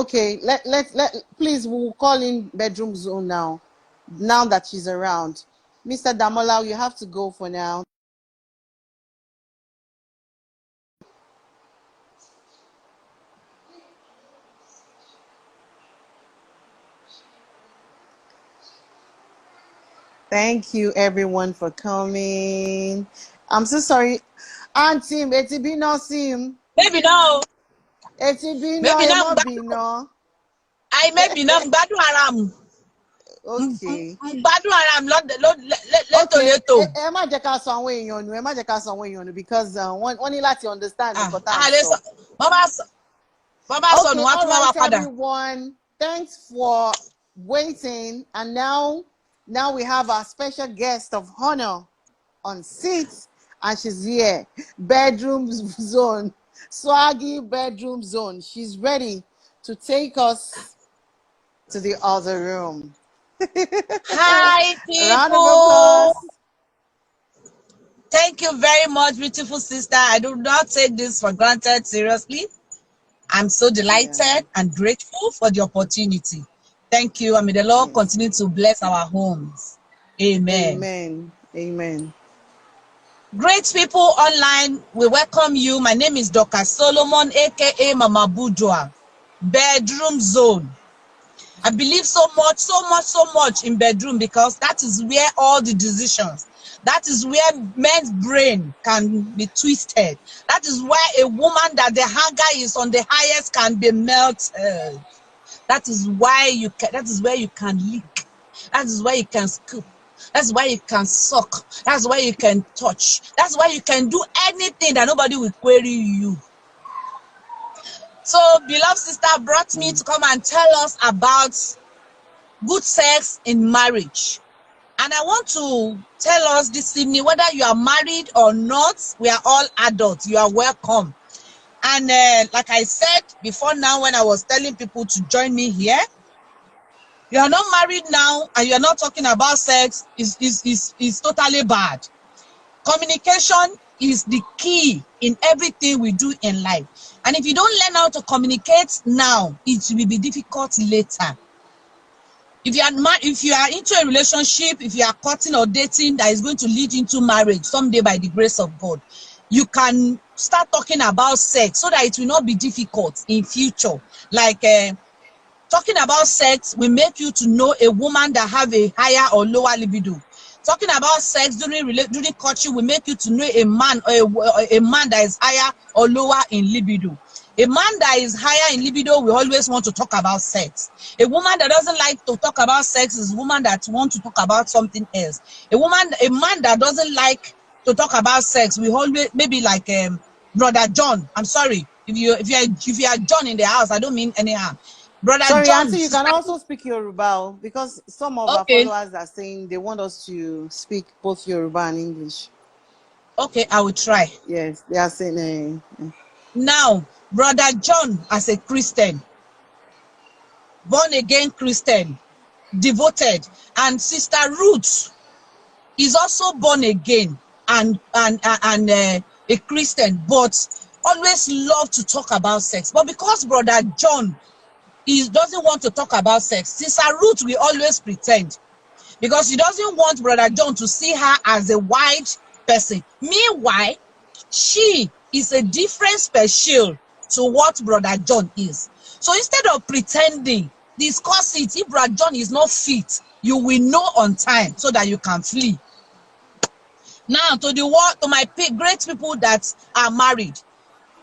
Okay, please, we'll call in bedroom zone now that she's around. Mr. Damola, you have to go for now. Thank you, everyone, for coming. I'm so sorry. Auntie, it's been no sim. Maybe no. It's been no. I may be no bad aram. Okay. Bad aram, Ẹ má jẹ́ ká sọ àwọn èèyàn nù, ẹ má jẹ́ ká sọ àwọn èèyàn nù, because wọ́n ní láti understand nǹkan tá à ń sọ. Okay, all right, everyone. Thanks for waiting. And now we have our special guest of honor on seats, and she's here. Bedroom zone, swaggy bedroom zone. She's ready to take us to the other room. Hi, people. Round of applause. Thank you very much, beautiful sister. I do not take this for granted, seriously. I'm so delighted and grateful for the opportunity. Thank you. And may the Lord continue to bless our homes. Amen. Amen. Amen. Great people online, we welcome you. My name is Dr. Solomon, aka Mama Budua. Bedroom zone. I believe so much in bedroom, because that is where all the decisions, that is where men's brain can be twisted. That is where a woman that the hunger is on the highest can be melted. That is why that is where you can leak. That is where you can scoop. That's why you can suck. That's why you can touch. That's why you can do anything that nobody will query you. So, beloved sister brought me to come and tell us about good sex in marriage. And I want to tell us this evening, whether you are married or not, we are all adults. You are welcome. And like I said before now, when I was telling people to join me here, you are not married now and you are not talking about sex is totally bad. Communication is the key in everything we do in life. And if you don't learn how to communicate now, it will be difficult later. If you are into a relationship, if you are courting or dating that is going to lead into marriage someday by the grace of God, you can start talking about sex so that it will not be difficult in future. Like talking about sex will make you to know a woman that have a higher or lower libido. Talking about sex during courtship will make you to know a man or a man that is higher or lower in libido. A man that is higher in libido will always want to talk about sex. A woman that doesn't like to talk about sex is a woman that wants to talk about something else. A man that doesn't like to talk about sex will always, maybe like Brother John. I'm sorry if you are John in the house. I don't mean any harm. Brother Sorry, John, Auntie, you can also speak Yoruba, because some of our followers are saying they want us to speak both Yoruba and English. Okay, I will try. Yes, they are saying. Now, Brother John, as a Christian, born again Christian, devoted, and Sister Ruth is also born again and a Christian, but always love to talk about sex. But because Brother John doesn't want to talk about sex, Sister Ruth will always pretend, because she doesn't want Brother John to see her as a white person. Meanwhile, she is a different species to what Brother John is. So instead of pretending, discuss it. If Brother John is not fit, you will know on time so that you can flee. Now, to my great people that are married,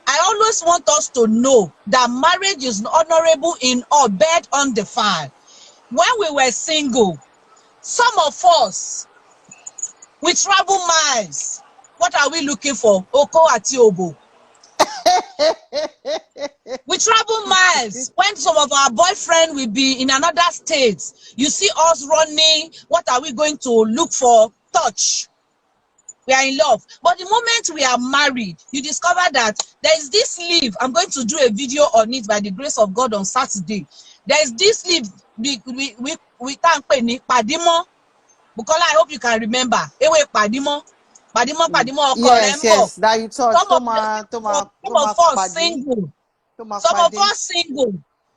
I always want us to know that marriage is honorable in all, bed undefiled. When we were single, some of us, we travel miles. What are we looking for? Oko ati obo. We travel miles. When some of our boyfriend will be in another state, you see us running. What are we going to look for? Touch. We are in love. But the moment we are married, you discover that there is this leaf. I'm going to do a video on it by the grace of God on Saturday. There is this leaf we can't pay ni padimo. Bukola, I hope you can remember. Ewe padimo. Yes, that you taught. Some of us single.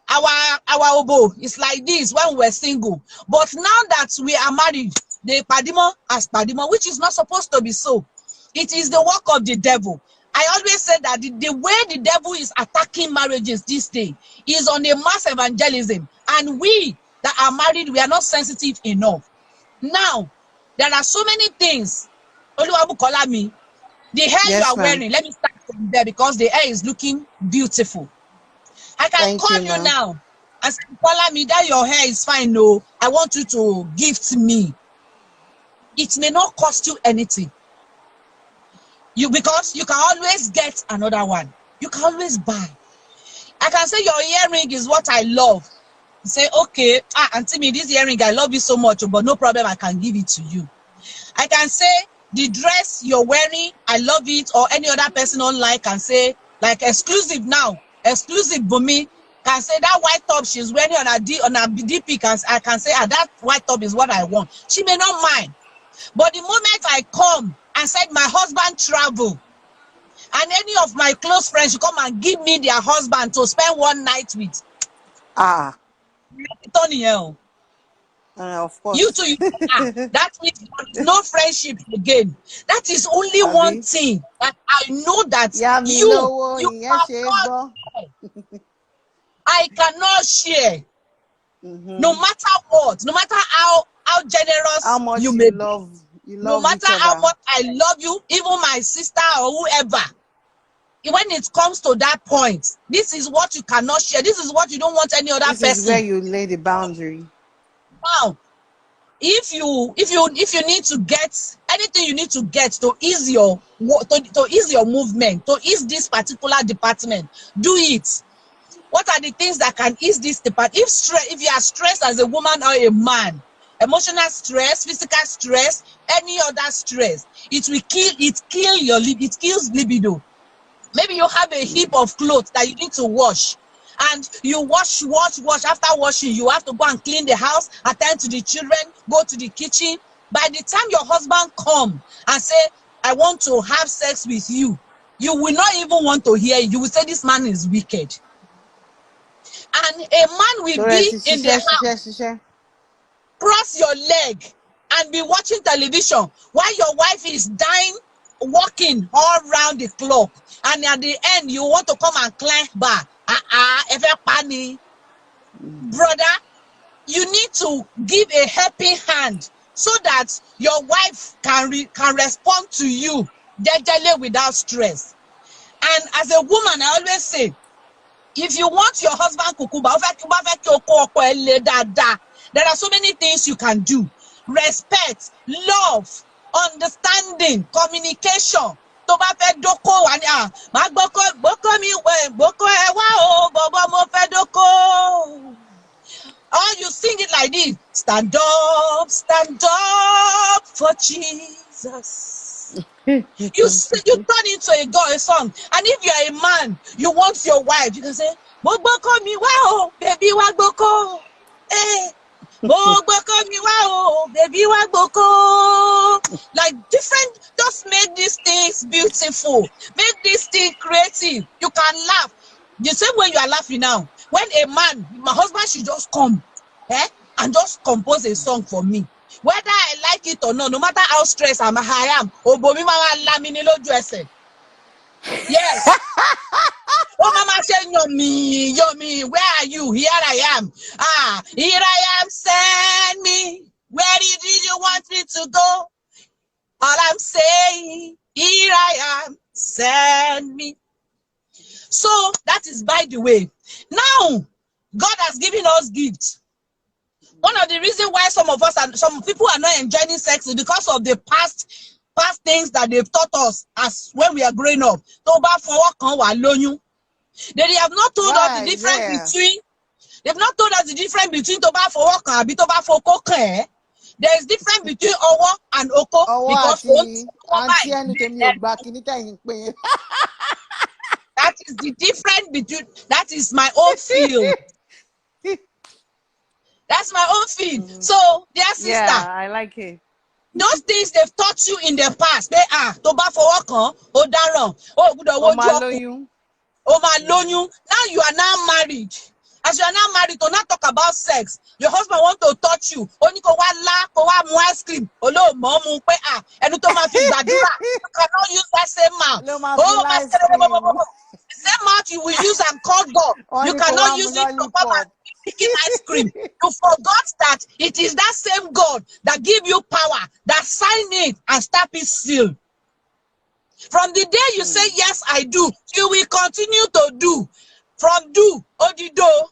our obo is like this when we were single. But now that we are married, they padimo as padimo, which is not supposed to be so. It is the work of the devil. I always say that the way the devil is attacking marriages this day is on a mass evangelism, and we that are married, we are not sensitive enough. Now, there are so many things. Bukola me, the hair Yes, you are ma'am. wearing, let me start from there because the hair is looking beautiful. I can Thank call you, you ma'am. now and say, Bukola me, that your hair is fine. No, I want you to gift me. It may not cost you anything. Because you can always get another one. You can always buy. I can say your earring is what I love. You say, okay, Auntie me, this earring, I love you so much, but no problem, I can give it to you. I can say the dress you're wearing, I love it, or any other person online can say, like exclusive now, exclusive Bumi can say that white top she's wearing on her DP, I can say, that white top is what I want. She may not mind. But the moment I come and said my husband travel, and any of my close friends should come and give me their husband to spend one night with, of course. you too, that means there is no friendship again. That is only one thing that I know that I cannot share. No matter what, no matter how generous you may be, no matter how much I love you, even my sister or whoever, when it comes to that point, this is what you cannot share. This is what you don't want any other person. This is where you lay the boundary. Now, if you need to get anything you need to get to ease your movement, to ease this particular department, do it. What are the things that can ease this department? If you are stressed as a woman or a man, emotional stress, physical stress, any other stress, it kills libido. Maybe you have a heap of clothes that you need to wash, and you wash. After washing, you have to go and clean the house, attend to the children, go to the kitchen. By the time your husband come and say, I want to have sex with you, you will not even want to hear it. You will say, this man is wicked. And a man will be in the house, cross your leg and be watching television while your wife is dying, walking all around the clock, and at the end you want to come and climb back. Brother, you need to give a helping hand so that your wife can respond to you gently without stress. And as a woman, I always say, if you want your husband kukuba, there are so many things you can do. Respect, love, understanding, communication. All you sing it like this. Stand up for Jesus. You turn into a song. And if you are a man, you want your wife, you can say, Boko mi wow, baby wa boko. Boko mi wow, baby wa boko. Like different, just make these things beautiful. Make this thing creative. You can laugh. The same way you are laughing now. When a man, my husband should just come and just compose a song for me. Whether I like it or not, no matter how stressed I am, yes. Oh, mama say, yomi, where are you? Here I am. Here I am, send me. Where did you want me to go? All I'm saying, here I am, send me. So that is by the way. Now, God has given us gifts. One of the reasons why some people are not enjoying sex is because of the past things that they've taught us as when we are growing up. They have not told us the difference between. They've not told us the difference between toba fowokan and toba fokokan. There is difference between owo and oko because that is the difference between. That is my own field. That's my own field. So, dear sister, yeah, I like it. Those things they've taught you in the past, they are toba fowokan, odaran, Omalonyu. Now you are now married, As you are now married, to not talk about sex, your husband want to touch you. Only go one laugh, go one more ice cream. Olo, mom, and to ma fi gbadura. You cannot use that same mouth. No man Oh, feel ice cream. the same mouth you will use and call God. You Only cannot for use one it to come and lollipop. picking ice cream. You forgot that it is that same God that give you power, that sign it and stamp it seal. From the day you say yes, I do, you will continue to do. From do, odido.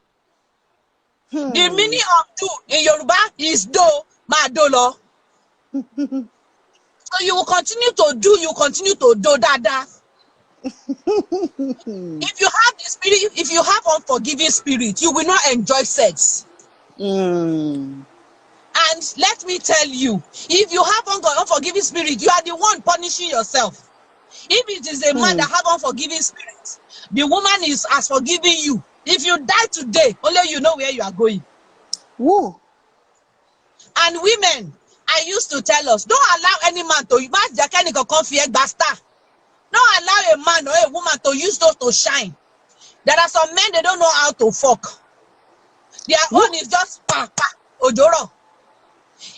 The meaning of do in Yoruba is do, ma do lo. So you will continue to do, you continue to do dada. If you have the spirit, if you have unforgiving spirit, you will not enjoy sex. And let me tell you, if you have unforgiving spirit, you are the one punishing yourself. If it is a man that have unforgiving spirit, the woman is as forgiving you. If you die today, only you know where you are going. Woo. And women, I used to tell us, don't allow any man to don't allow a man or a woman to use those to shine. There are some men, they don't know how to fuck. Their own is just pa, ojoro.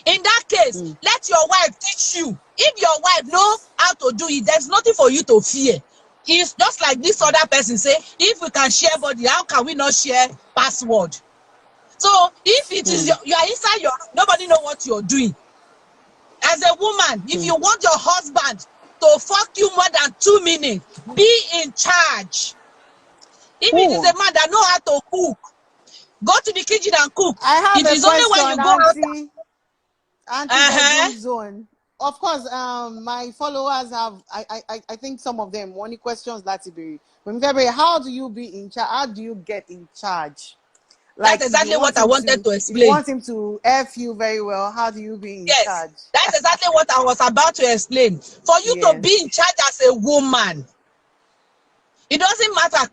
In that case, let your wife teach you. If your wife know how to do it, there's nothing for you to fear. It's just like this other person say, if we can share body, how can we not share password? So if it is you are inside your room, nobody know what you're doing. As a woman, if you want your husband to fuck you more than 2 minutes, be in charge. If it is a man that know how to cook, go to the kitchen and cook. I have It a is only question, when you go out. Bedroom zone. Of course, my followers have. I think some of them only questions Latiberry. How do you be in charge? How do you get in charge? Like, that's exactly what I wanted to explain. If you want him to F you very well, how do you be in charge? That's exactly what I was about to explain. For you to be in charge as a woman, it doesn't matter.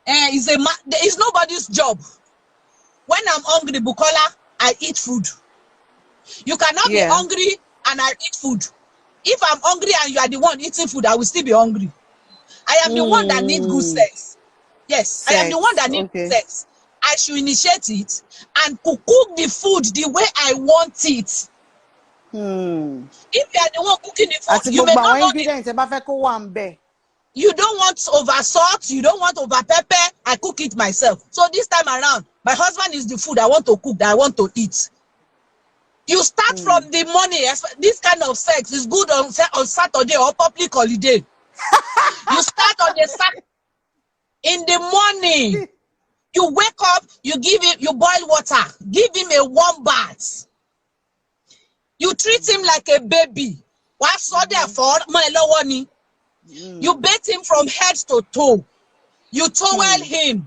It's nobody's job. When I'm hungry, Bukola, I eat food. You cannot be hungry and I eat food. If I'm hungry and you are the one eating food, I will still be hungry. I am the one that needs good sex. Yes, I am the one that needs sex. I should initiate it and cook the food the way I want it. If you are the one cooking the food, you may not know you don't want over salt, you don't want over pepper. I cook it myself. So this time around, my husband is the food I want to cook, that I want to eat. You start from the morning. This kind of sex is good on Saturday or public holiday. You start on the Saturday in the morning. You wake up, you give him, you boil water, give him a warm bath. You treat him like a baby. What so therefore, you bathe him from head to toe. You towel him.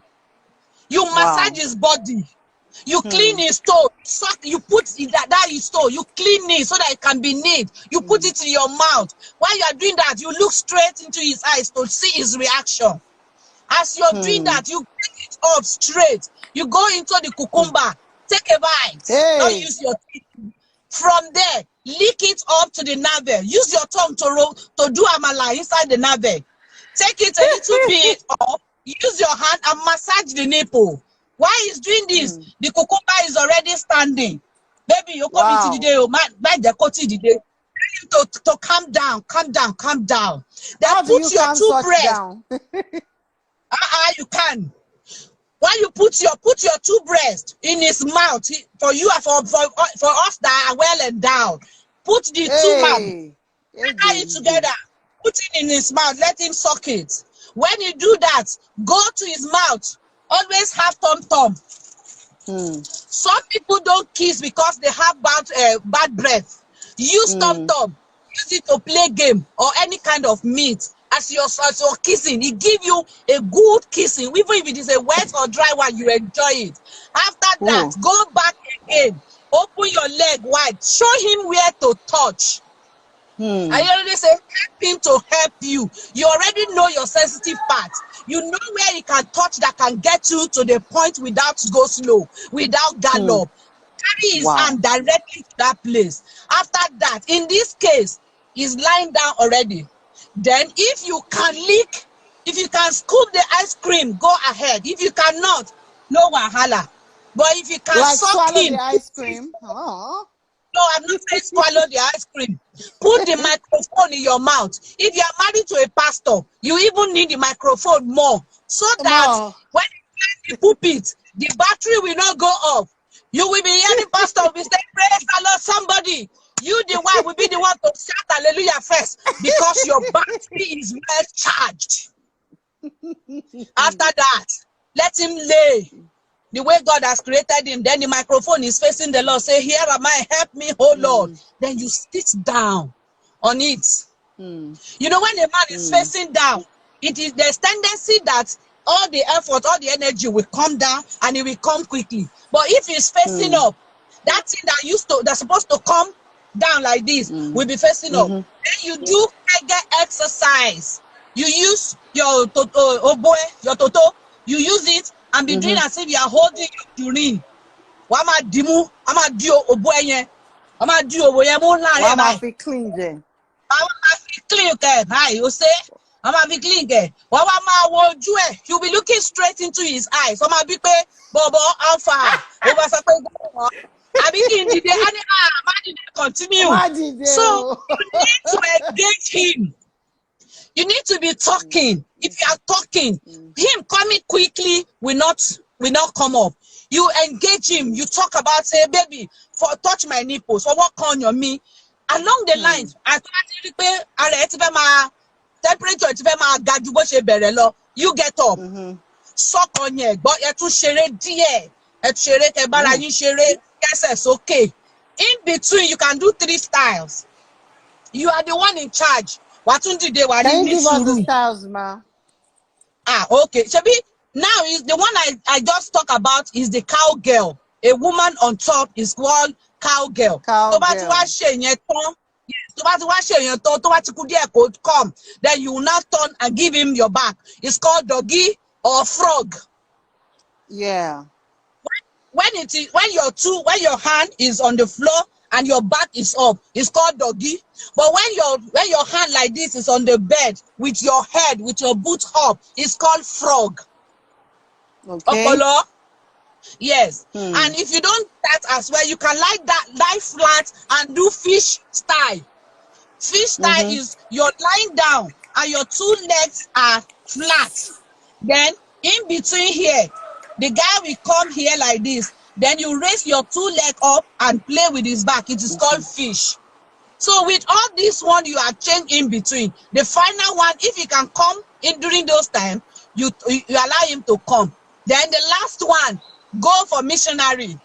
You massage his body. You clean his toe. You put that his toe. You clean it so that it can be neat. You put it in your mouth. While you are doing that, you look straight into his eyes to see his reaction. As you're doing that, you take it up straight. You go into the cucumber, take a bite. Don't use your teeth. From there, lick it up to the navel. Use your tongue to do amala inside the navel. Take it a little bit up. Use your hand and massage the nipple. While he's doing this, the cucumber is already standing. Baby, you come into the day, to calm down, calm down, calm down. Then put your two breasts. You can. While you put your two breasts in his mouth, for us that are well and down, put the two mouths, tie it together, put it in his mouth, let him suck it. When you do that, go to his mouth. Always have tom. Some people don't kiss because they have bad breath. Use tom. Use it to play game or any kind of meat. As you're kissing, it give you a good kissing. Even if it is a wet or dry one, you enjoy it. After that, go back again. Open your leg wide. Show him where to touch. I already say, help him to help you. You already know your sensitive parts. You know where he can touch that can get you to the point without go slow, without gallop. Carry his hand directly to that place. After that, in this case, he's lying down already. Then if you can lick, if you can scoop the ice cream, go ahead. If you cannot, no wahala. But if you can Like suck swallow him, the ice cream. Oh. no, I'm not saying swallow the ice cream. Put the microphone in your mouth. If you are married to a pastor, you even need the microphone more so that More. when you climb the pulpit, the battery will not go off. You will be hearing pastor will be saying, praise the Lord, somebody. You, the one, will be the one to shout hallelujah first because your battery is well charged. After that, let him lay the way God has created him. Then the microphone is facing the Lord. Say, here am I, help me, oh Lord. Then you sit down on it. You know, when a man is facing down, there's tendency that all the effort, all the energy will come down and it will come quickly. But if he's facing up, that thing that's supposed to come down like this will be facing up. Then you do exercise. You use your oboe, your toto, you use it and be doing as if you are holding your urine. Wama dimu, ama dio oboe, ama dio oboe mo la re Wama fi clean then. Wama fi clean ke, hi, you say? Wama fi clean ke. Wama woju e, you be looking straight into his eyes. Wama bi pe bobo alpha. Oba sa pe go. Abi ki ndide ani imagine continue. Imagine So you need to engage him. You need to be talking. If you are talking, him coming quickly will not come up. You engage him. You talk about, say, baby, touch my nipples, for what on your me. Along the lines, temperature, you get up. Suck on ye, but you to share dear. Yes, okay. In between, you can do 3 styles. You are the one in charge. Can you give us the styles, ma? Okay. Shabi, now is the one I just talk about is the cowgirl. A woman on top is called cowgirl. Come. Then you will now turn and give him your back. It's called doggy or frog. Yeah. When your hand is on the floor and your back is up, it's called doggy. But when your hand like this is on the bed with your head, with your boot up, it's called frog. Okay. Okolo? Yes. And if you don't that as well, you can lie flat and do fish style. Fish style is you're lying down and your 2 legs are flat. Then in between here, the guy will come here like this. Then you raise your 2 legs up and play with his back. It is called fish. So with all this one, you are changed in between. The final one, if he can come in during those times, you allow him to come. Then the last one, go for missionary.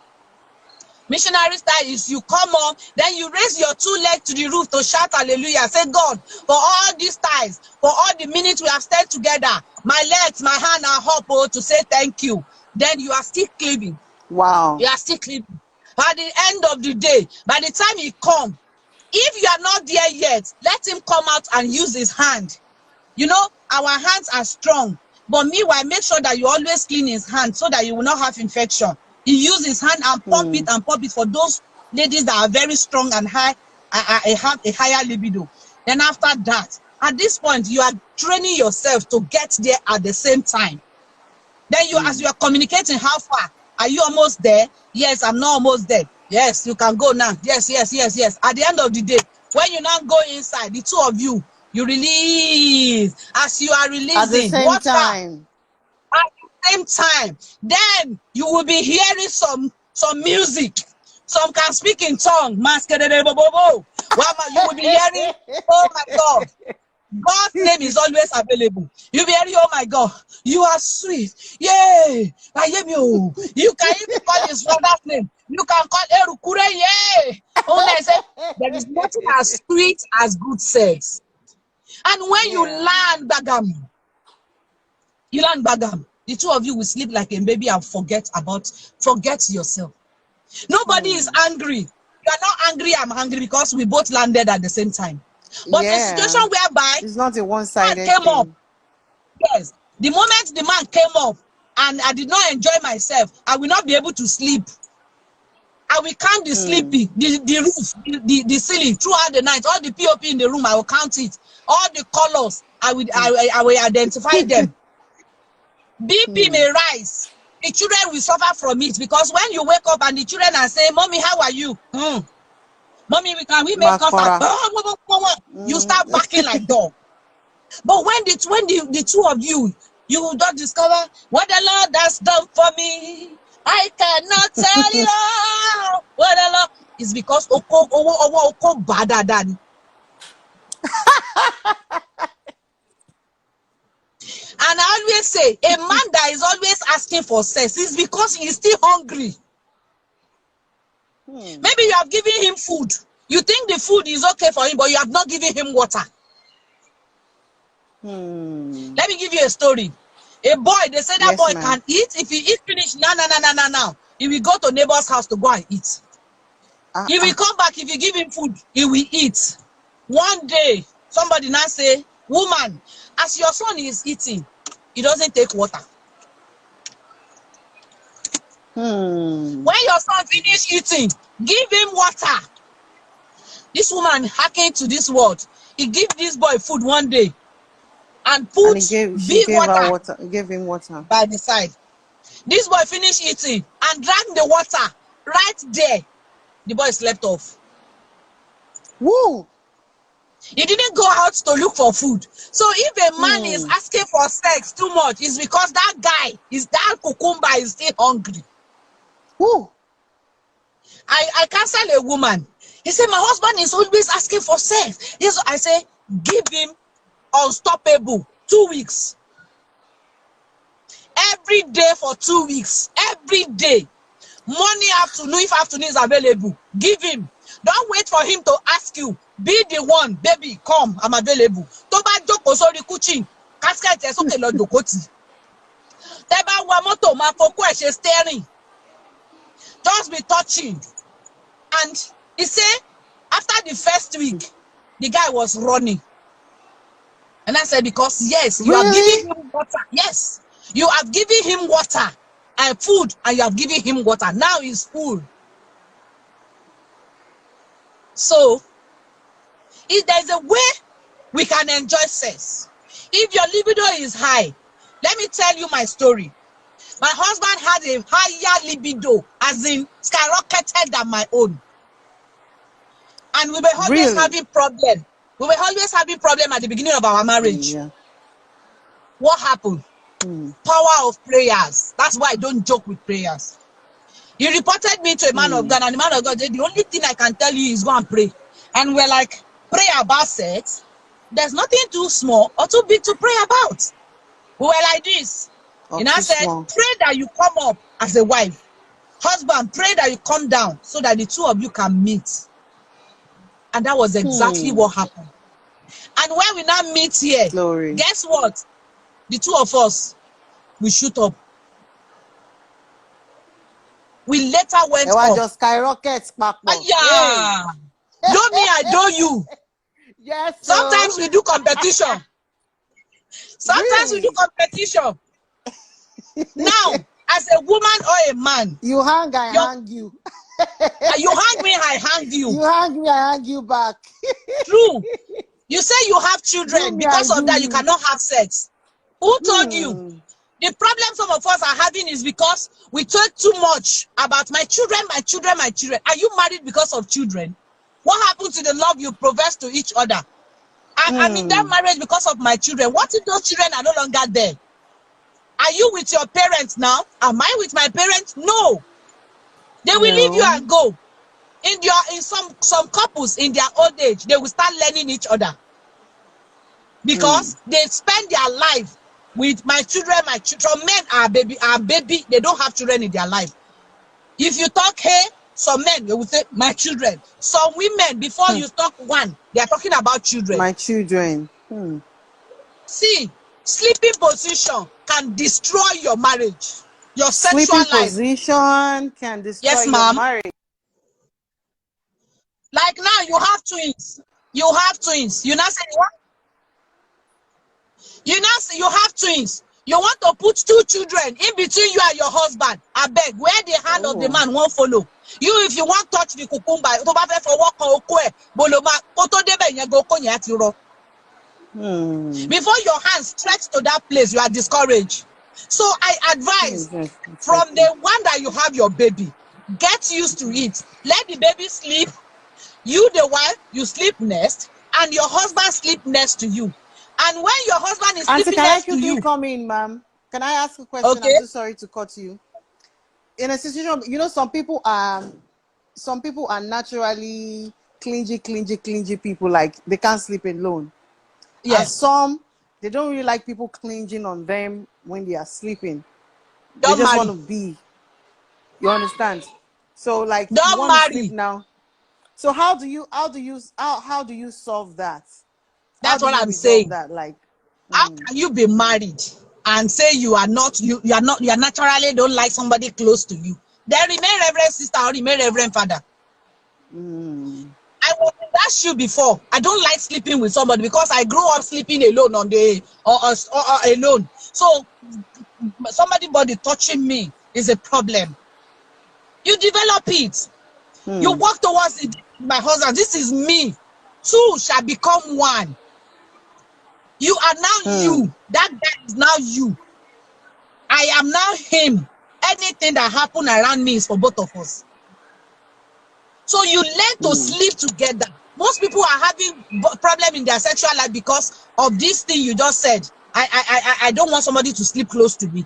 Missionary style is you come up, then you raise your 2 legs to the roof to shout hallelujah. Say, God, for all these times, for all the minutes we have stayed together, my legs, my hand are up to say thank you. Then you are still climbing. Wow. You are still climbing. By the end of the day, by the time he come, if you are not there yet, let him come out and use his hand. You know, our hands are strong. But meanwhile, make sure that you always clean his hand so that you will not have infection. He uses his hand and pump it for those ladies that are very strong and high, have a higher libido. Then after that, at this point, you are training yourself to get there at the same time. Then as you are communicating, how far? Are you almost there? Yes, I'm not almost there. Yes, you can go now. Yes. At the end of the day, when you now go inside, the 2 of you, you release. As you are releasing, at the same time. At the same time, then you will be hearing some music. Some can speak in tongue. You will be hearing, oh my God. God's name is always available. You'll be hearing, oh my God, you are sweet. Yay! You can even call his father's name. You can call Erukure. Yay! I say, there is nothing as sweet as good sex. And when you learn Bagam, the 2 of you will sleep like a baby and forget yourself. Nobody is angry. You are not angry, I'm angry because we both landed at the same time. But the situation whereby it's not a one-sided came thing. up. Yes. The moment the man came up and I did not enjoy myself, I will not be able to sleep. I will count the sleeping, the roof, the ceiling throughout the night, all the POP in the room, I will count it. All the colors, I will identify them. BP may rise. the children will suffer from it, because when you wake up and the children are saying, "Mommy, how are you? Mommy, we make comfort." You start barking like dog. But when the two of you don't discover what the Lord has done for me, I cannot tell you all what the Lord is, because oko bada than. And I always say, a man that is always asking for sex is because he is still hungry. Maybe you have given him food. You think the food is okay for him, but you have not given him water. Let me give you a story. A boy, they say that boy can eat. If he eat finish, now. He will go to neighbor's house to go and eat. He will come back. If you give him food, he will eat. One day, somebody now say, "Woman, as your son is eating, he doesn't take water. When your son finish eating, give him water." This woman hacking to this word. He give this boy food one day and put big water. Gave him water by the side. This boy finish eating and drank the water right there. The boy slept off. Woo! He didn't go out to look for food. So if a man is asking for sex too much, it's because that guy, that cucumber is still hungry. Woo! I counsel a woman. He said, "My husband is always asking for sex." Yes, I say, give him unstoppable 2 weeks. Every day for 2 weeks. Every day. Morning, afternoon, if afternoon is available, give him. Don't wait for him to ask you. Be the one, baby, come, I'm available. Toba joko sori kuchin. Casket is okay, Lord Dokoti. Teba wamoto ma foko e steering. Just be touching. And he said, after the first week, the guy was running. And I said, because yes, you have given him water. Yes, you have given him water and food, and you have given him water. Now he's full. So, if there's a way we can enjoy sex, if your libido is high, let me tell you my story. My husband had a higher libido, as in skyrocketed than my own. And we were always having problem. We were always having problem at the beginning of our marriage. Yeah. What happened? Power of prayers. That's why I don't joke with prayers. He reported me to a man of God, and the man of God said, "The only thing I can tell you is go and pray." And we're like, pray about sex? There's nothing too small or too big to pray about. We were like this. And I said, pray that you come up as a wife. Husband, pray that you come down so that the two of you can meet. And that was exactly what happened. And when we now meet here, guess what? The two of us, we shoot up. We later went up. Just skyrockets, yeah. Don't me, I do you. Yes. Sometimes we do competition. Sometimes we do competition. Now, as a woman or a man, you hang, I hang you. You hang me, I hang you. You hang me, I hang you back. True. You say you have children. Because of that, you cannot have sex. Who told you? The problem some of us are having is because we talk too much about my children, my children, my children. Are you married because of children? What happened to the love you profess to each other? I'm in that marriage because of my children. What if those children are no longer there? Are you with your parents now? Am I with my parents? No. They will leave you and go. In some couples in their old age, they will start learning each other. Because they spend their life with my children, my children. Men are baby, they don't have children in their life. If you talk, hey, some men, they will say, my children. Some women, before you talk one, they are talking about children. My children. See, sleeping position can destroy your marriage, your sexual life. Sleeping position can destroy your marriage. Like now, you have twins. You have twins. You now say what? You now say you have twins. You want to put two children in between you and your husband. I beg, where the hand of the man won't follow. You, if you want to touch the cucumber, before your hands stretch to that place, you are discouraged. So I advise from the one that you have your baby, get used to it. Let the baby sleep. You, the wife, you sleep next, and your husband sleep next to you. And when your husband is Auntie, sleeping can I next to quickly you, come in, ma'am? Can I ask a question? okay? I'm so sorry to cut you. In a situation, you know, some people are naturally clingy people, like they can't sleep alone. Yes. And some, they don't really like people clinging on them when they are sleeping. Don't They just marry. want to be. You understand? So like you Don't want to sleep marry. now. So how do you solve that? How That's do what you I'm resolve saying. that? Like How can you be married and say you are naturally don't like somebody close to you? Then remain reverend sister or remain reverend father. I was in that shoe before. I don't like sleeping with somebody because I grew up sleeping alone on the or alone. So somebody body touching me is a problem. You develop it. You walk towards it. My husband, this is me. Two shall become one. You are now you. That guy is now you. I am now him. Anything that happen around me is for both of us. So you learn to sleep together. Most people are having problem in their sexual life because of this thing you just said. I don't want somebody to sleep close to me.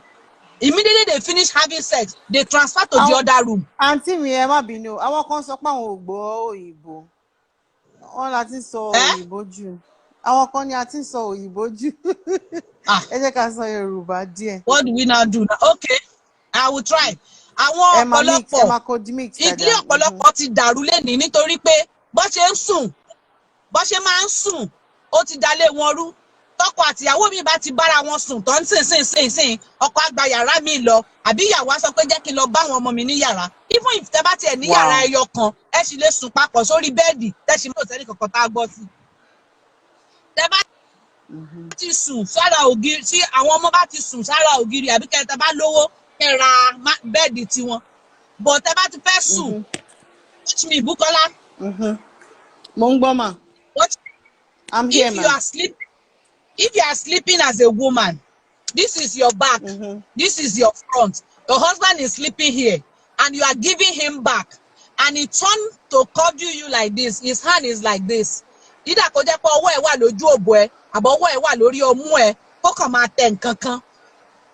Immediately they finish having sex, they transfer to the other room. Auntie mi ẹ má bínú, àwọn kan sọ pé àwọn ò gbọ́ òyìnbó. Wọ́n la ti ń sọ òyìnbó jù. Àwọn kan ni a ti ń sọ òyìnbó jù. Ẹ jẹ́ ká sọ Yorùbá díẹ̀. What do we now do now? Okay, I will try. Àwọn ọ̀pọ̀lọpọ̀ ìdílé ọ̀pọ̀lọpọ̀ ti dàrú lénìí nítorí pé bó ṣe ń sùn, bó ṣe máa ń sùn, ó ti dalé wọn rú. Tọkọ àtìyàwó mi bá ti bára wọn sùn tó ń sìn ọkọ àgbà yàrá mi lọ àbí ìyàwó á sọ pé jẹ́ kí n lọ bá àwọn ọmọ mi ní yàrá. Even if tẹ́ bá tiẹ̀ ní yàrá ẹyọ kan, ẹ sì lè sùn papọ̀ sórí bẹ́ẹ̀dì tẹ́ sì mọ̀ sẹ́ni kankan tá a gbọ́ sí. Tẹ́ bá ti sùn sára ògiri, tí àwọn ọmọ bá ti sùn sára ògiri àbí kẹ́ tẹ́ bá lówó kẹ́ ra bẹ́ẹ̀dì tiwọn. But tẹ́ bá ti fẹ́ sùn, watch me, Bukola. Mo ń gbọ́ mà. I'm here, if you are sleeping as a woman, this is your back, this is your front. Your husband is sleeping here, and you are giving him back, and he turned to cuddle you like this. His hand is like this. Either kó jẹ́ pé ọwọ́ ẹ̀ wà lójú òbò ẹ̀, àbọ̀ ọwọ́ ẹ̀ wà lórí ọmú ẹ̀, kó kàn máa tẹ̀ nǹkan kan.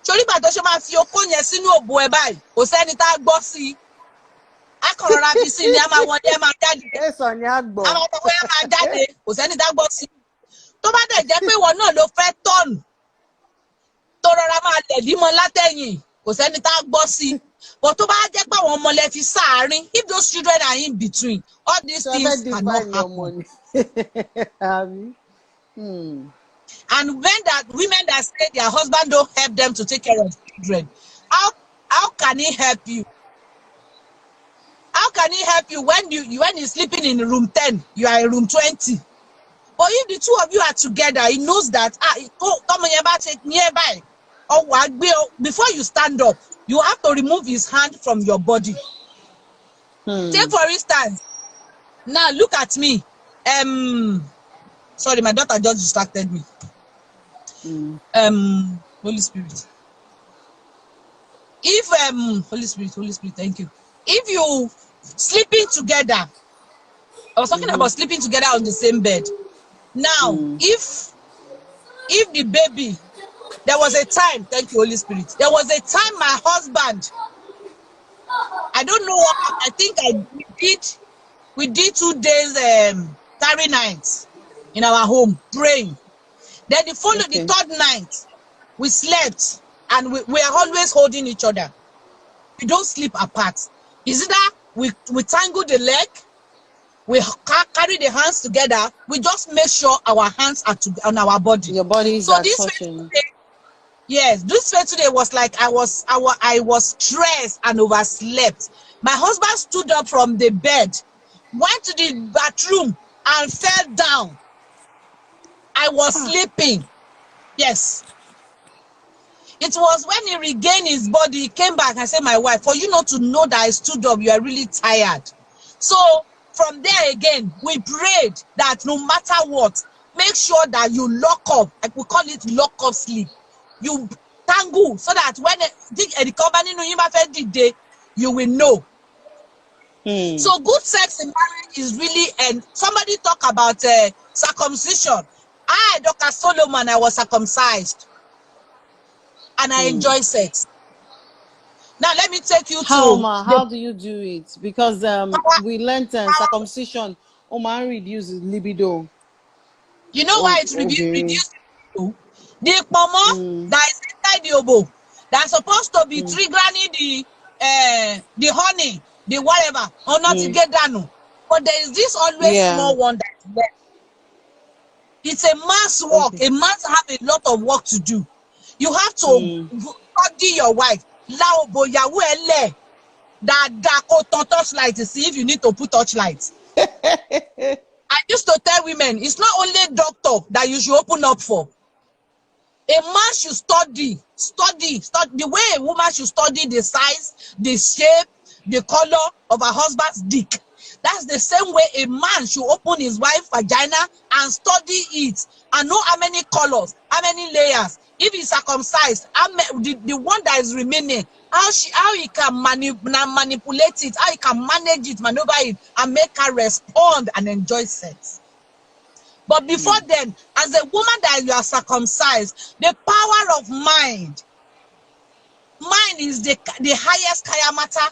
Sórí ìgbà tó ṣe máa fi okó yẹn sínú òbò ẹ̀ báyìí, kò sẹ́ni tá a gbọ́ sí i. A kàn rọra fi sí ni a máa wọlé, ẹ máa jáde. Èso ni a gbọ́. Àwọn ọmọ ẹ máa jáde, kò sẹ́ni tá a gbọ́ sí i. Tó bá dẹ̀ jẹ́ pé ìwọ náà ló fẹ́ tọ́ọ̀nù tó rọra máa lẹ̀dí mọ́ látẹ̀yìn, kò sẹ́ni tá a gbọ́ sí i. But tó bá jẹ́ pé àwọn ọmọ lẹ fi sáàárín, if those children are in between, all these things cannot happen. And women that say their husband don't help them to take care of children, how can he help you? How can he help you when you're sleeping in room 10, you are in room 20? But if the two of you are together, he knows that nearby. Before you stand up, you have to remove his hand from your body. Take for instance, now look at me. Sorry, my daughter just distracted me. Holy Spirit. If Holy Spirit, thank you. If you sleeping together, I was talking about sleeping together on the same bed. Now, if the baby, there was a time, thank you, Holy Spirit. There was a time my husband, I don't know what, I think we did 2 days tarry nights in our home praying. Then the third night, we slept and we are always holding each other. We don't sleep apart. Is it that we tangle the leg, we carry the hands together, we just make sure our hands are on our body. Your bodies are touching. Yes, this way today was like I was stressed and overslept. My husband stood up from the bed, went to the bathroom and fell down. I was sleeping. Yes. It was when he regained his body, he came back and said, my wife, for you not to know that I stood up, you are really tired. So from there again, we prayed that no matter what, make sure that you lock up, like we call it lock up sleep. You tie tangle so that when the company you will know. So good sex in marriage is really, and somebody talk about circumcision. I, Dr. Solomon, I was circumcised and I enjoy sex. Now let me take you how do you do it? Because we learned circumcision reduces libido. You know why it's reduced? The pomo that is inside the obo that's supposed to be triggering the honey, the whatever, or not to get done. But there is this always small one that's there. It's a man's work. A man have a lot of work to do. You have to study your wife. That touchlight to see if you need to put touchlight. I used to tell women, it's not only doctor that you should open up for. A man should study the way a woman should study the size, the shape, the color of her husband's dick. That's the same way a man should open his wife's vagina and study it and know how many colors, how many layers. If he's circumcised, the one that is remaining, how he can manipulate it, how he can manage it, maneuver it, and make her respond and enjoy sex. But before then, as a woman that you are circumcised, the power of mind is the highest kayamata.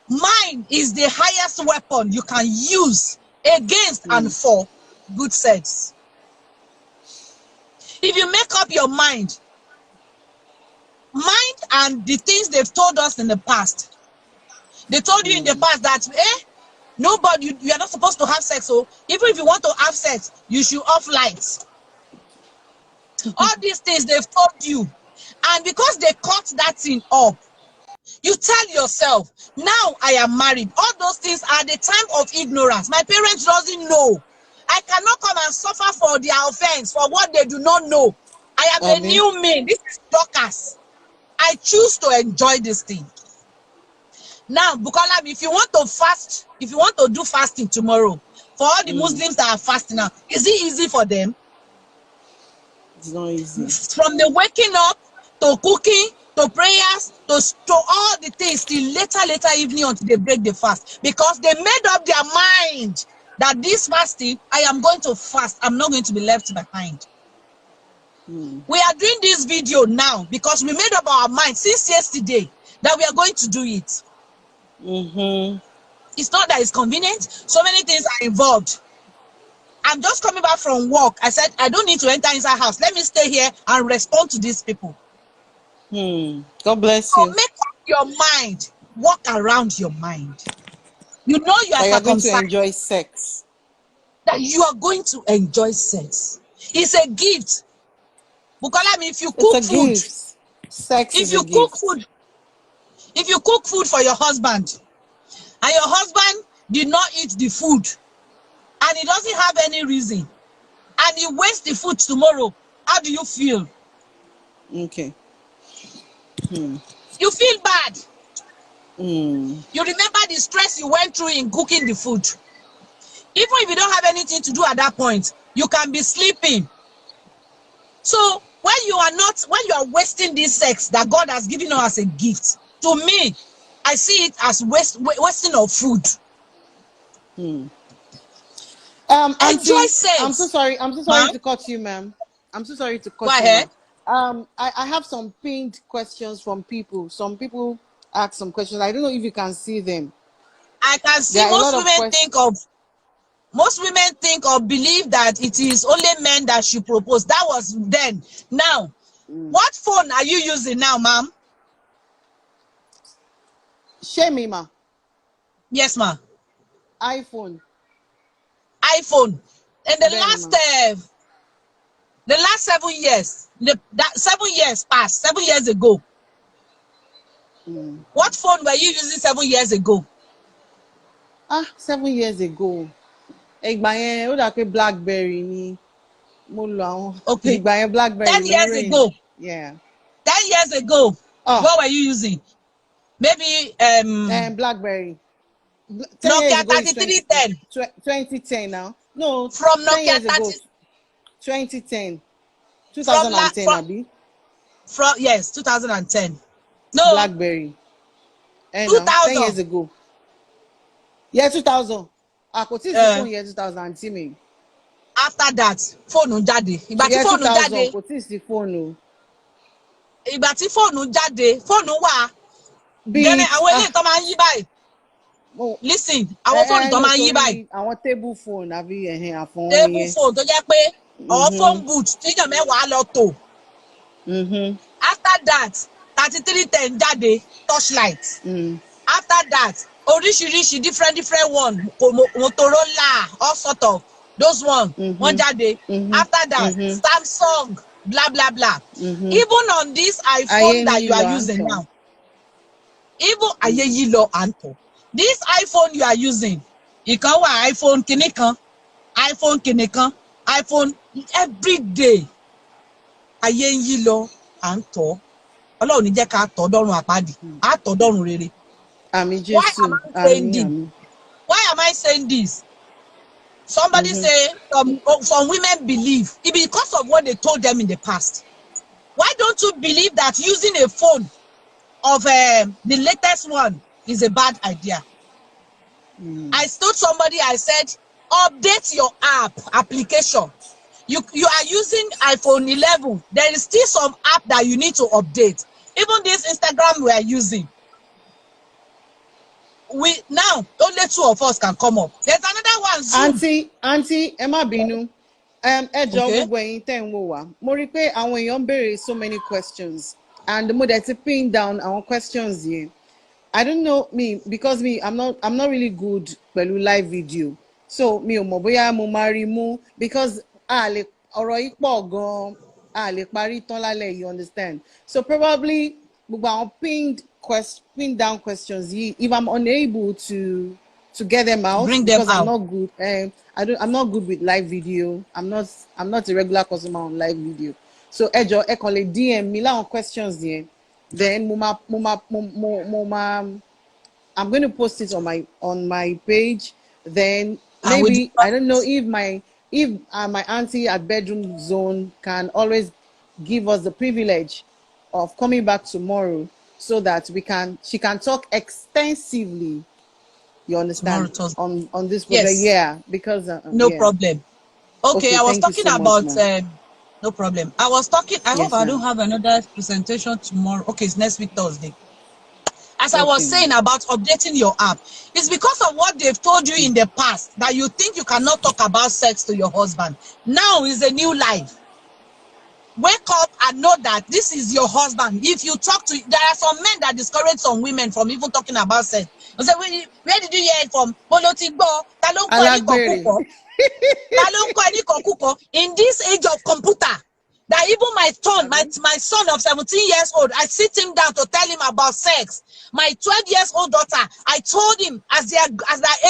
Mind is the highest weapon you can use against and for good sex. If you make up your mind and the things they've told us in the past, they told you in the past that nobody, you are not supposed to have sex. So even if you want to have sex, you should off lights. All these things they've told you, and because they cut that thing up, you tell yourself, now I am married. All those things are the time of ignorance. My parents doesn't know. I cannot come and suffer for their offense, for what they do not know. I am a new me. This is DORCAS. I choose to enjoy this thing. Now, Bukola, if you want to fast, if you want to do fasting tomorrow, for all the Muslims that are fasting now, is it easy for them? It's not easy. From the waking up to cooking to prayers to all the things till later evening until they break the fast, because they made up their mind that this fasting, I am going to fast. I'm not going to be left behind. We are doing this video now because we made up our mind since yesterday that we are going to do it. It's not that it's convenient. So many things are involved. I'm just coming back from work. I said, I don't need to enter inside house. Let me stay here and respond to these people. God bless so you. Make up your mind. Walk around your mind. You know you are going to enjoy sex. That you are going to enjoy sex. It's a gift. Bukola, if you cook food, sex if you cook food, if you cook food for your husband, and your husband did not eat the food, and he doesn't have any reason, and he wastes the food tomorrow, how do you feel? Okay. You feel bad. You remember the stress you went through in cooking the food. Even if you don't have anything to do at that point, you can be sleeping. So when you are wasting this sex that God has given us as a gift, to me, I see it as wasting of food. Enjoy sex. I'm so sorry to cut you, ma'am. I'm so sorry to cut you. Go ahead. I have some pinned questions from people. Some people ask some questions. I don't know if you can see them. I can see. Most women think or believe that it is only men that should propose. That was then. Now, what phone are you using now, ma'am? Shemi, ma. Yes, ma. iPhone. And the last 7 years, 7 years passed. 7 years ago. What phone were you using 7 years ago? 7 years ago. BlackBerry ni. Okay. BlackBerry. 10 years ago. Yeah. 10 years ago. What were you using? Maybe BlackBerry. Nokia 3310. 2010 now. No. From Nokia 2010. 2010, Abi. From yes, 2010. No, BlackBerry. And 10 years 2000. ago. Yeah, 2000. I could see the phone year 2000 see me. After that, phone jáde. Ìgbà tí Yeah, phone 2000 jáde. kò tí sí phone o. Ìgbà tí phone jáde, phone wà. Then Beat. àwọn eléyìí tó máa ń yí báyìí. Listen, àwọn phone tó máa ń yí báyìí. Àwọn table phone àbí àfọ̀n Table yẹn. phone tó jẹ́ pé or phone booth tíyàn mẹ́wàá lọ tò. After that, 3310 jáde, torchlight. After that, oríṣiríṣi different one, Motorola, all sort of those one, wọ́n jáde. After that, Samsung, blah blah blah. Even on this iPhone that you are using now, even ayé yìí lọ à ń tọ̀. This iPhone you are using, ìkan wà iPhone kìíní kan, iPhone kìíní kan, iPhone every day. Ayé yìí lọ à ń tọ̀. Ọlọ́run ní jẹ́ ká tọ̀ dọ́run àpáàdì, á tọ̀ dọ́run rere. Why am I saying this? Why am I saying this? Somebody say some women believe it because of what they told them in the past. Why don't you believe that using a phone of the latest one is a bad idea? I told somebody, I said, update your application. You are using iPhone 11. There is still some app that you need to update. Even this Instagram we are using. We now only 2 of us can come up. There's another one. Zoom. Auntie Emma Binu. Ẹjọ́ gbogbo ẹ̀yin tẹ́ ń wò wá. Mo rí pé àwọn èèyàn ń béèrè so many questions and mo dẹ̀ ti pin down àwọn questions yẹn. I don't know because I'm not really good pẹ̀lú live video. So mi ò mọ̀ bóyá mo máa rí mú because ọ̀rọ̀ yìí pọ̀ gan-an a lè parí tán lálẹ́, you understand? So probably gbogbo àwọn pinned down questions yìí, if I'm unable to get them out, bring them because out. I'm not good. I'm not good with live video. I'm not a regular customer on live video. So ẹjọ ẹ kàn lè DM mi láwọn questions yẹn. Then I'm going to post it on my page. Then maybe I don't know if my auntie at Bedroom Zone can always give us the privilege of coming back tomorrow so that she can talk extensively, you understand, on this project. Yes. Yeah, because no problem. Okay, I was talking so about no problem. I was talking, I hope I don't have another presentation tomorrow. Okay, it's next week Thursday. As I was saying about updating your app, it's because of what they've told you in the past that you think you cannot talk about sex to your husband. Now is a new life. Wake up and know that this is your husband. If you talk to, there are some men that discourage some women from even talking about sex. I say, where did you hear it from? In this age of computer, that even my son of 17 years old, I sit him down to tell him about sex. My 12 years old daughter, I told him as they're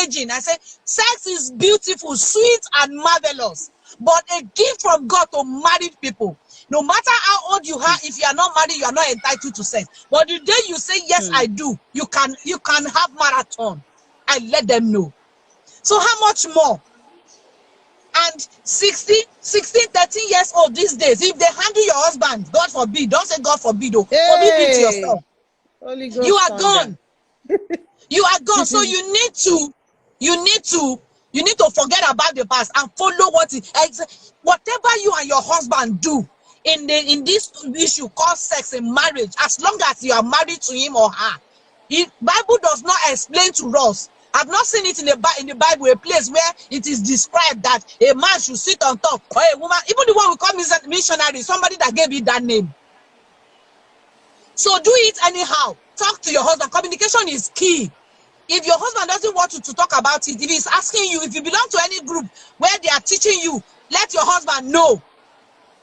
aging, I said, sex is beautiful, sweet, and marvelous, but a gift from God to married people. No matter how old you are, if you are not married, you are not entitled to sex. But the day you say, yes, I do, you can have marathon. I let them know. So how much more? And 16, 13 years old these days, if they handle your husband, God forbid, don't say God forbid, forbid it to yourself. You are gone. You are gone. So you need to forget about the past and follow whatever you and your husband do in this issue called sex in marriage, as long as you are married to him or her. The Bible does not explain to us. I've not seen it in the Bible, a place where it is described that a man should sit on top, or a woman, even the one we call missionary, somebody that gave it that name. So do it anyhow. Talk to your husband. Communication is key. If your husband doesn't want you to talk about it, if he's asking you, if you belong to any group where they are teaching you, let your husband know.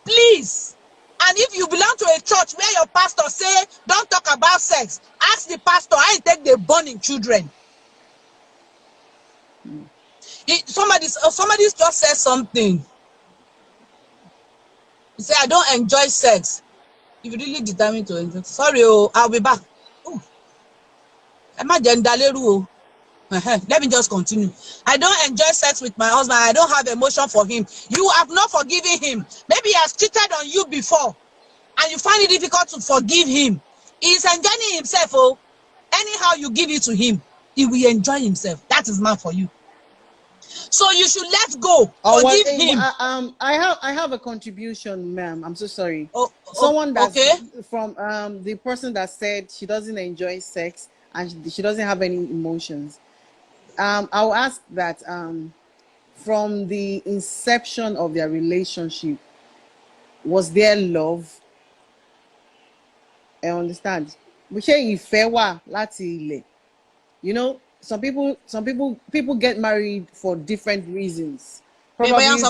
Please. And if you belong to a church where your pastor say, don't talk about sex, ask the pastor, how he take the burning children. Somebody just said something. He said, I don't enjoy sex. If you really determined to enjoy, sorry, I'll be back. Let me just continue. I don't enjoy sex with my husband. I don't have emotion for him. You have not forgiven him. Maybe he has cheated on you before, and you find it difficult to forgive him, he's enjoying himself. Oh, anyhow you give it to him, he will enjoy himself. That is man for you. So you should let go, forgive him. I have a contribution, ma'am. I'm so sorry. Oh, Someone that's okay. from the person that said she doesn't enjoy sex and she doesn't have any emotions. I'll ask that from the inception of their relationship, was there love? I understand. We say ìfẹ́ wà láti ilẹ̀. You know, people get married for different reasons. Probably because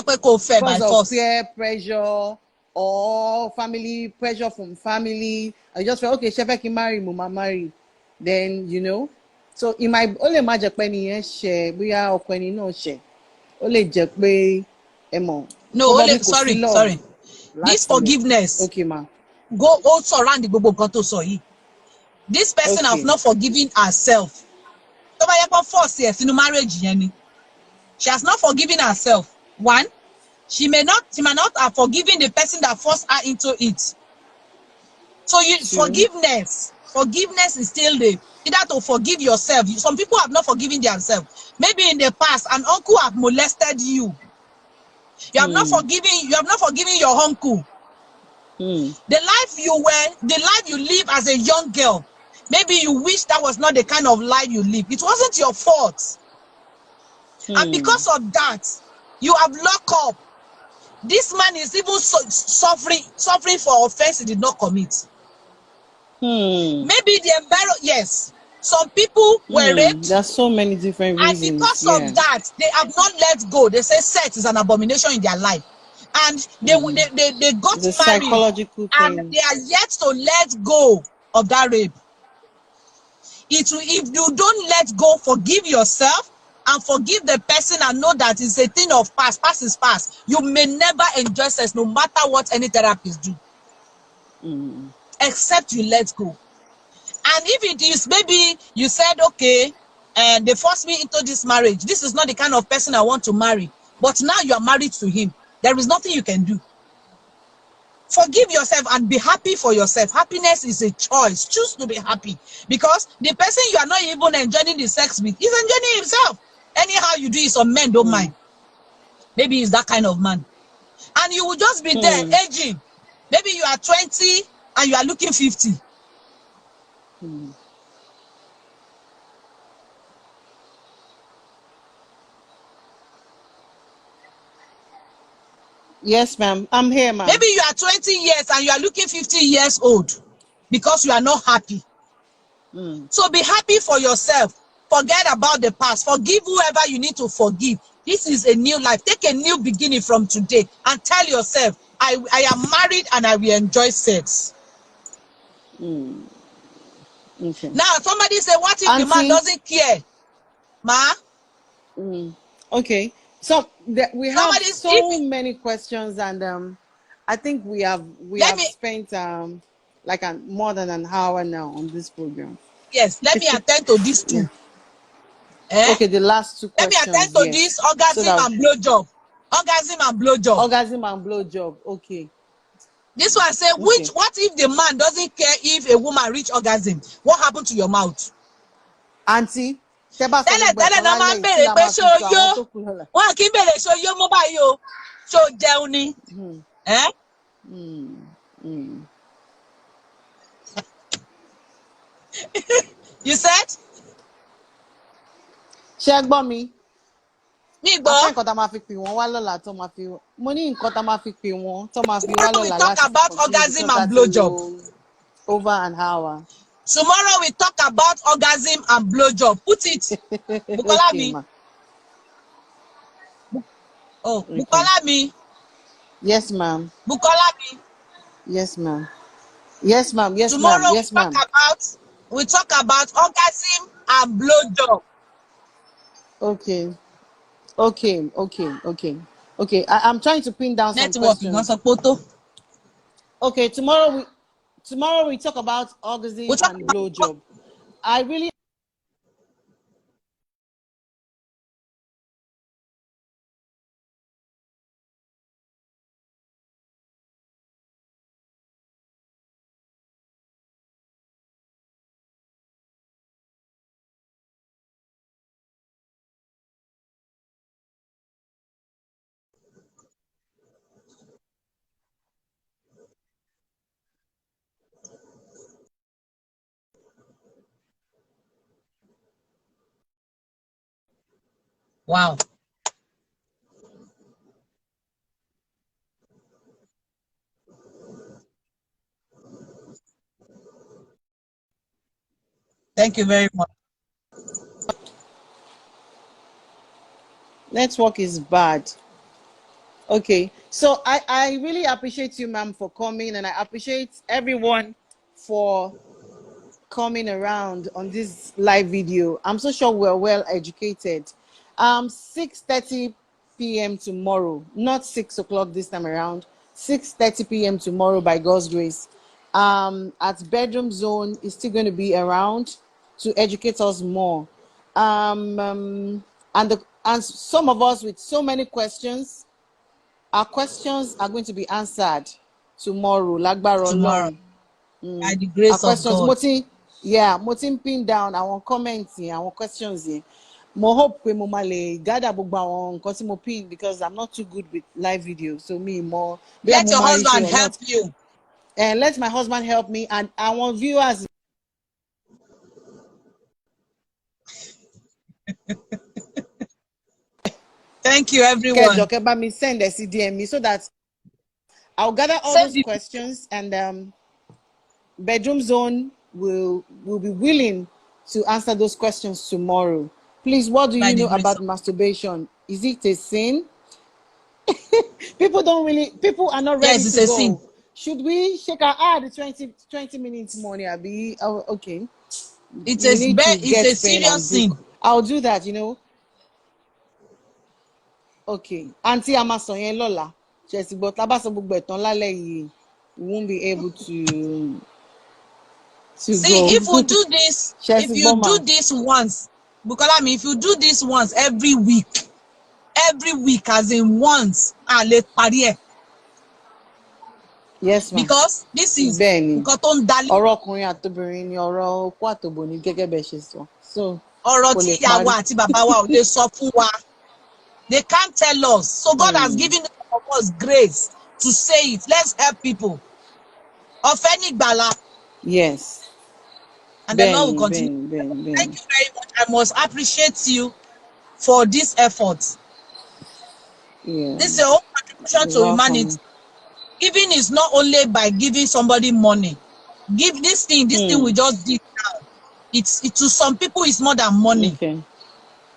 by of force. peer pressure or family pressure from family. I just felt, okay, she can marry, mama marry. Then, you know, so it might only imagine pé ẹni share, bóyá ọkọ ẹni náà share. Ó lè jẹ́ pé ẹ mọ̀, No, probably kò sí sorry, love sorry. This láti ilẹ̀. forgiveness Okay, ma. go also around the gbogbo nǹkan tó sọ yìí. This person have Okay. not forgiven herself. Tó bá yẹ kó force ẹ̀ sínú marriage yẹn ni. She has not forgiven herself. One, she might not have forgiven the person that forced her into it. So forgiveness is still there. Either to forgive yourself. Some people have not forgiven themselves. Maybe in the past, an uncle have molested you. You have not forgiven your uncle. The life you live as a young girl, maybe you wish that was not the kind of life you live. It wasn't your fault. And because of that, you have locked up. This man is even suffering for offense he did not commit. Maybe the environment, yes. Some people were raped. There's so many different reasons. And because of that, they have not let go. They say sex is an abomination in their life. And they got the married. Psychological and thing. they are yet to let go of that rape. If you don't let go, forgive yourself and forgive the person and know that it's a thing of past. Past is past. You may never enjoy sex no matter what any therapist do. Except you let go. And if it is, maybe you said, okay, and they forced me into this marriage. This is not the kind of person I want to marry. But now you are married to him. There is nothing you can do. Forgive yourself and be happy for yourself. Happiness is a choice. Choose to be happy. Because the person you are not even enjoying the sex with is enjoying himself. Anyhow you do it, some men don't mind. Maybe he's that kind of man. And you will just be there, aging. Maybe you are 20 and you are looking 50. Yes, ma'am. I'm here, ma'am. Maybe you are 20 years and you are looking 50 years old because you are not happy. So be happy for yourself. Forget about the past. Forgive whoever you need to forgive. This is a new life. Take a new beginning from today and tell yourself, I am married and I will enjoy sex. Okay. Now, somebody say, what if the man doesn't care? Ma? Okay. So we have so many questions, and I think we have spent like more than an hour now on this program. Yes, let me attend to these two. Okay, the last two questions. Let me attend to this orgasm and blowjob. Orgasm and blowjob. Orgasm and blowjob. Okay. This one say, what if the man doesn't care if a woman reach orgasm? What happened to your mouth? Auntie, tẹ́lẹ̀ náà máa ń béèrè pé ṣé o yó wọn kì í béèrè ṣé o yó mọ́ báyìí o ṣé o jẹun ni. You said? Ṣé gbọ́ mi? Mi gbọ́. Nǹkan tá máa fi pè wọ́n wá lọ́la tó máa fi mo ní nǹkan tá máa fi pè wọ́n tó máa fi wá Tomorrow we lọ́la talk about orgasm and blowjob. Over an hour. Tomorrow we talk about orgasm and blowjob. Put it. Bukola mi. Oh, okay. Bukola mi. Yes, ma'am. Bukola mi. Yes, ma'am. Yes, ma'am. Yes, ma'am. Tomorrow yes, ma'am. we talk about orgasm and blowjob. Okay. Okay. I'm trying to pin down some questions. Okay, tomorrow we talk about orgasm and blowjob. I really Wow. Thank you very much. Network is bad. Okay, so I really appreciate you, ma'am, for coming, and I appreciate everyone for coming around on this live video. I'm so sure we're well educated. 6:30 p.m. tomorrow, not 6 o'clock this time around. 6:30 p.m. tomorrow, by God's grace. At Bedroom Zone is still going to be around to educate us more. And some of us with so many questions. Our questions are going to be answered tomorrow. Lágbára Tomorrow, Ọlọ́run. by the Our grace of questions, God. mo ti ń pin down àwọn comments yẹn, àwọn questions yẹn. Mo hope pé mo máa lè gather gbogbo àwọn nǹkan tí mo pin, because I'm not too good with live video. So me more. Let your husband help you. And let my husband help me, and our viewers. Thank you, everyone. Kẹjọ kẹ́ bá mi send ẹ sí DM mi, so that I'll gather all Send those it. questions, and Bedroom Zone will be willing to answer those questions tomorrow. Please, what do By you the know grace about of masturbation? Is it a sin? People are not ready Yes, it's to a go. sin. Should we shake our the 20 minutes money, Abi? Oh, okay. It's We need to a get pen serious and sin. book. I'll do that, Okay. Auntie Amason Lola. Chelsea, but we won't be able to See, go. if we do this, if Chelsea you do Boma. this once, Bukola, if you do this once every week, as in once, lè parí ẹ̀. Yes, ma'am. Because this is Bẹ́ẹ̀ni, nǹkan tó ń dalé. ọ̀rọ̀ ọkùnrin àtobìnrin ni ọ̀rọ̀ okó àtòbò ní gẹ́gẹ́ bẹ́ẹ̀ ṣe sọ. So Ọ̀rọ̀ kò tí lè ìyá wa parí. àti bàbá wa ò lè sọ fún wa. They can't tell us. So God has given us grace to say it. Let's help people. Ọ̀fẹ́ ní ìgbàlà. Yes. And the Lord will continue. Bẹ́ẹ̀ni. Thank you very much. I must appreciate you for this effort. Yeah. This is your own contribution to humanity. Giving is not only by giving somebody money. Give this thing we just did now. It's to some people it's more than money. Okay.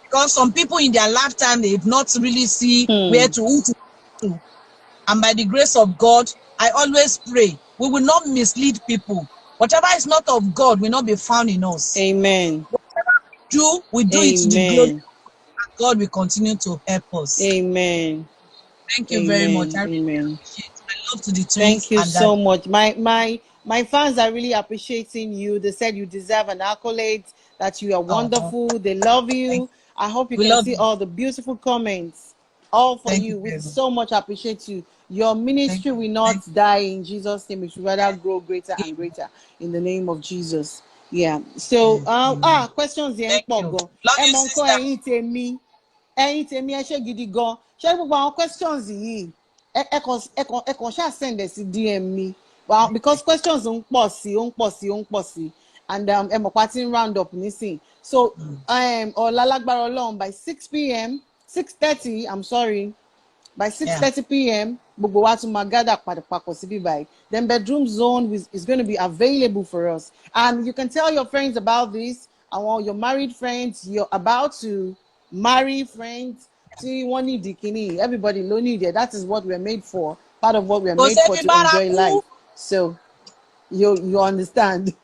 Because some people in their lifetime they've not really see where to who to. And by the grace of God, I always pray we will not mislead people. Whatever is not of God will not be found in us. Amen. Whatever we do it to the glory of God. God will continue to help us. Amen. Thank you very much. I really appreciate it. I love to the twins. Thank you so much. My fans are really appreciating you. They said you deserve an accolade, that you are wonderful. They love you. I hope you can see all the beautiful comments. All for you. We so much appreciate you. Your ministry will not die in Jesus' name. It should rather grow greater and greater in the name of Jesus. Yeah. So questions here. Ẹ̀yin tèmi ẹ ṣé gidi gan. Ṣé gbogbo àwọn questions yìí ẹ kàn ṣáà send ẹ sí DM mi. Well, because questions ń pọ̀ sí, and ẹ mọ̀ pa ti ń round up nísìn. So ọ̀la lágbára Ọlọ́run by 6 p.m. 6:30, I'm sorry, by 6:30 p.m. gbogbo wa tún máa gather papọ̀ síbí báyìí. Then Bedroom Zone is going to be available for us, and you can tell your friends about this. Your married friends, you're about to marry friends. See, one need the kini. Everybody lo need it. That is what we're made for. Part of what we're made for, to enjoy life. So you understand.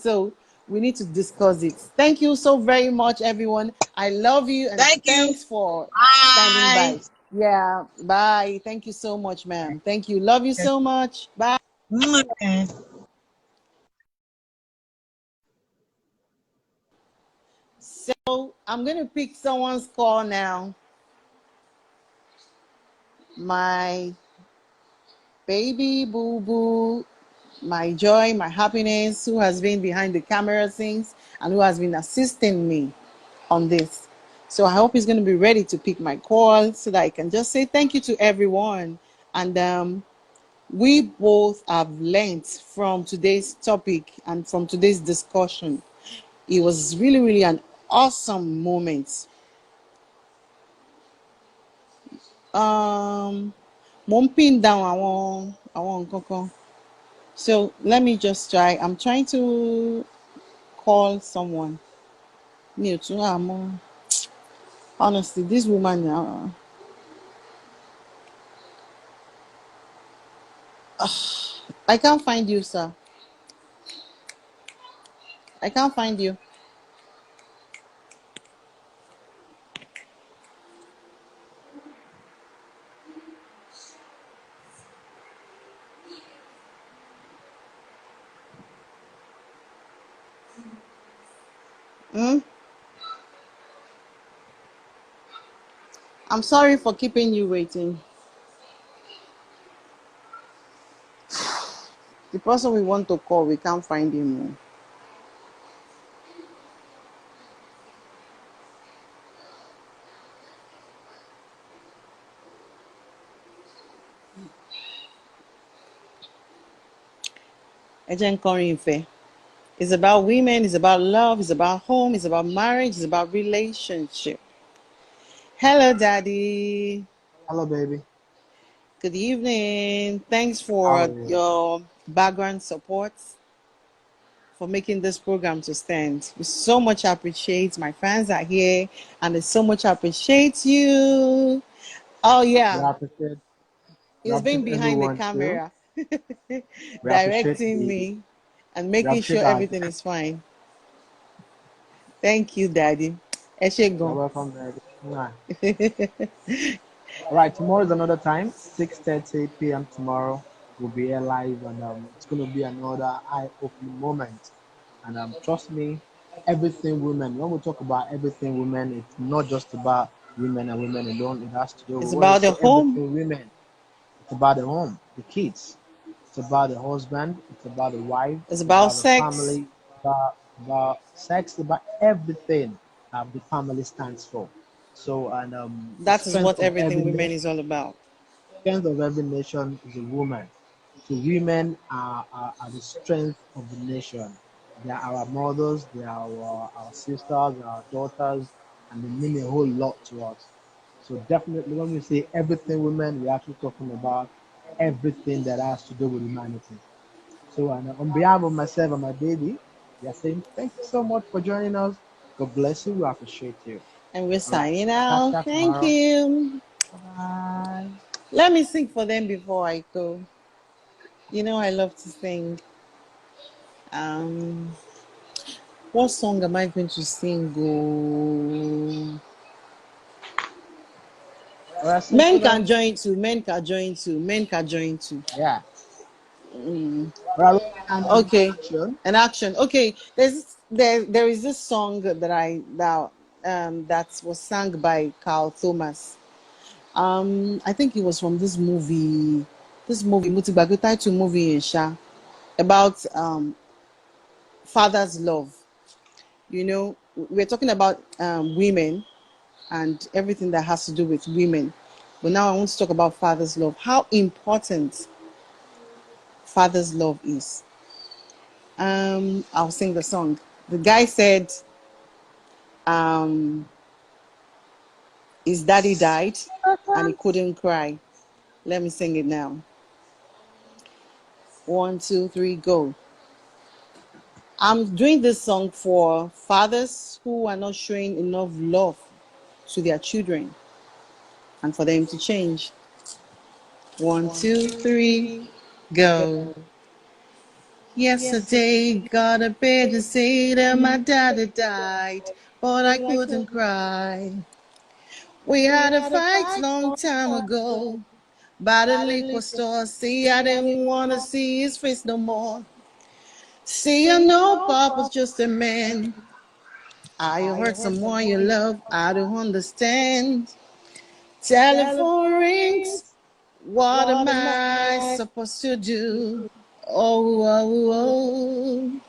So we need to discuss it. Thank you so very much, everyone. I love you, and thanks for standing by. Yeah, bye. Thank you so much, ma'am. Thank you. Love you so much. Bye. So I'm going to pick someone's call now. My baby boo-boo, my joy, my happiness, who has been behind the camera since and who has been assisting me on this. So I hope he's going to be ready to pick my call so that I can just say thank you to everyone. And we both have learned from today's topic and from today's discussion. It was really, really an awesome moment. Mo ń pin down àwọn nǹkan kan. So let me just try. I'm trying to call someone. Mi ò tún àmọ́. Honestly, this woman now. I can't find you, sir. I can't find you. Hmm? I'm sorry for keeping you waiting. The person we want to call, we can't find him. Ẹ jẹ́ n kọrin ìfẹ́. It's about women, it's about love, it's about home, it's about marriage, it's about relationship. Hello, Daddy. Hello, baby. Good evening. Thanks How are for you? your background support, for making this program to stand. We so much appreciate. My fans are here, and they so much appreciate you. Oh We yeah, appreciate we he's been appreciate behind the everyone too. camera, We appreciate directing the me, and we making appreciate sure our everything is fine. Thank you, Daddy. Ẹ ṣé you're gan. welcome, baby. Mwah. All right, tomorrow is another time, 6:30 p.m. tomorrow. We'll be here live, and it's gonna be another eye-opening moment. And trust me, everything women. When we talk about everything women, it's not just about women and women alone. It has to do. It's When we about the say home. everything women, it's about the home, the kids. It's about the husband. It's about the wife. It's It's about about the sex. family. About sex. About everything the family stands for. So and the That is strength what of every everything women is nation. all about. Strength of every nation is a woman. So women are the strength of the nation. They are our mothers. They are our sisters. Our daughters, and they mean a whole lot to us. So definitely, when we say everything women, we're actually talking about everything that has to do with humanity. So, and on behalf of myself and my baby, we are saying thank you so much for joining us. God bless you. We appreciate you. And we're All right. signing Catch out. you Thank tomorrow. you. Bye. Let me sing for them before I go. You know I love to sing. Um, what song am I going to sing? Oh, All right. Sing for men can them. join too. Men can join too. Men can join too. Yeah. Mm. All right. And Okay, action. an action. Okay, there is this song that was sung by Carl Thomas. I think it was from this movie. This movie, Mutibago title movie in Sha, about father's love. You know, we're talking about women and everything that has to do with women. But now I want to talk about father's love. How important father's love is. I'll sing the song. The guy said, um, his daddy died and he couldn't cry. Let me sing it now. 1, 2, 3, go. I'm doing this song for fathers who are not showing enough love to their children and for them to change. 1, 2, 3, go. Yesterday got a bed to say that my daddy died, but I couldn't cry. We had a fight long time ago by the liquor store. See, I didn't want to see his face no more. See, I know Pop was just a man. I hurt someone you love, I don't understand. Telephone rings, what am I supposed to do? Oh, oh, oh.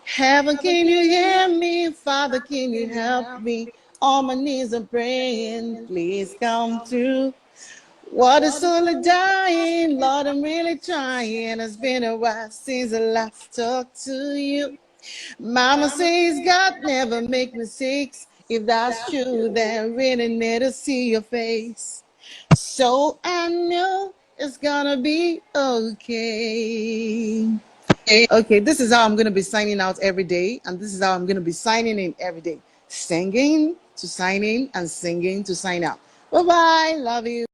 Heaven, can you hear me? Father, can you help me? On my knees I'm praying, please come through. What is slowly dying? Lord, I'm really trying. It's been a while since I last talked to you. Mama says God never make mistakes. If that's true, then really need to see your face. So I know it's gonna be okay. Okay, this is how I'm gonna be signing out every day, and this is how I'm gonna be signing in every day. Singing to sign in and singing to sign out. Bye bye. Love you.